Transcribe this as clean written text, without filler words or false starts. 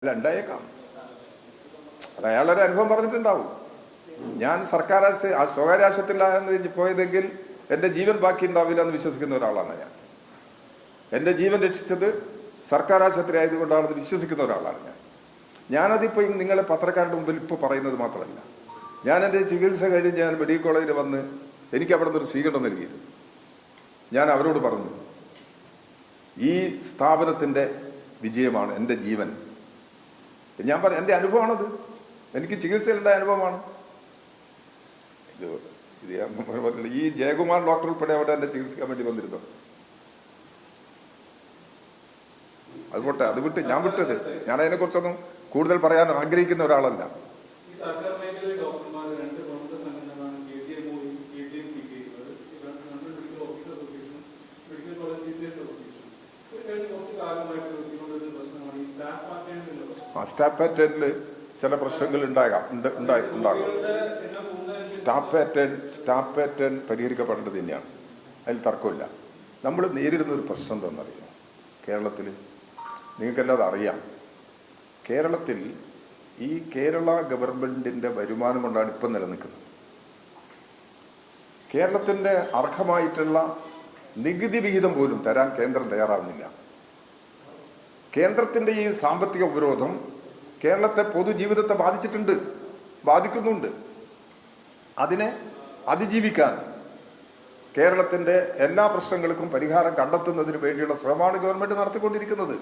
അല്ല, ഉണ്ടായേക്കാം. അത് അയാളൊരു അനുഭവം പറഞ്ഞിട്ടുണ്ടാവും. ഞാൻ സർക്കാർ സ്വകാര്യ ആശുപത്രിയിലാണ് പോയതെങ്കിൽ എൻ്റെ ജീവൻ ബാക്കി ഉണ്ടാവില്ല എന്ന് വിശ്വസിക്കുന്ന ഒരാളാണ് ഞാൻ. എൻ്റെ ജീവൻ രക്ഷിച്ചത് സർക്കാർ ആശുപത്രി ആയതുകൊണ്ടാണെന്ന് വിശ്വസിക്കുന്ന ഒരാളാണ് ഞാൻ. ഞാനതിപ്പോൾ നിങ്ങളെ പത്രക്കാരുടെ മുമ്പിൽ ഇപ്പോൾ പറയുന്നത് മാത്രമല്ല, ഞാൻ എൻ്റെ ചികിത്സ കഴിഞ്ഞ് ഞാൻ മെഡിക്കൽ കോളേജിൽ വന്ന് എനിക്ക് അവിടെ നിന്നൊരു സ്വീകരണം നൽകിയിരുന്നു. ഞാൻ അവരോട് പറഞ്ഞു, ഈ സ്ഥാപനത്തിൻ്റെ വിജയമാണ് എൻ്റെ ജീവൻ. ഞാൻ പറഞ്ഞു, എൻ്റെ അനുഭവമാണത്, എനിക്ക് ചികിത്സയിലുണ്ടായ അനുഭവമാണ് ഇത്. ഈ ജയകുമാർ ഡോക്ടർ ഉൾപ്പെടെ അവിടെ എന്നെ ചികിത്സിക്കാൻ വേണ്ടി വന്നിരുന്നു. അതുപോട്ടെ, അത് വിട്ട് ഞാൻ വിട്ടത്, ഞാൻ അതിനെക്കുറിച്ചൊന്നും കൂടുതൽ പറയാൻ ആഗ്രഹിക്കുന്ന ഒരാളല്ല. സ്റ്റാഫ് പാറ്റേണിൽ ചില പ്രശ്നങ്ങൾ ഉണ്ടാകും. സ്റ്റാഫ് പാറ്റേൺ പരിഹരിക്കപ്പെടേണ്ടത് തന്നെയാണ്, അതിൽ തർക്കമില്ല. നമ്മൾ നേരിടുന്ന ഒരു പ്രശ്നം എന്താണെന്നറിയാം. കേരളത്തിൽ നിങ്ങൾക്കെല്ലാം അറിയാം, കേരളത്തിൽ ഈ കേരള ഗവൺമെൻറ്റിൻ്റെ വരുമാനം കൊണ്ടാണ് ഇപ്പം നിലനിൽക്കുന്നത്. കേരളത്തിൻ്റെ അർഹമായിട്ടുള്ള നികുതി വിഹിതം പോലും തരാൻ കേന്ദ്രം തയ്യാറാവുന്നില്ല. കേന്ദ്രത്തിൻ്റെ ഈ സാമ്പത്തിക ഉപരോധം കേരളത്തെ പൊതുജീവിതത്തെ ബാധിക്കുന്നുണ്ട്. അതിനെ അതിജീവിക്കാൻ കേരളത്തിൻ്റെ എല്ലാ പ്രശ്നങ്ങൾക്കും പരിഹാരം കണ്ടെത്തുന്നതിന് വേണ്ടിയുള്ള ശ്രമമാണ് ഗവൺമെൻറ് നടത്തിക്കൊണ്ടിരിക്കുന്നത്.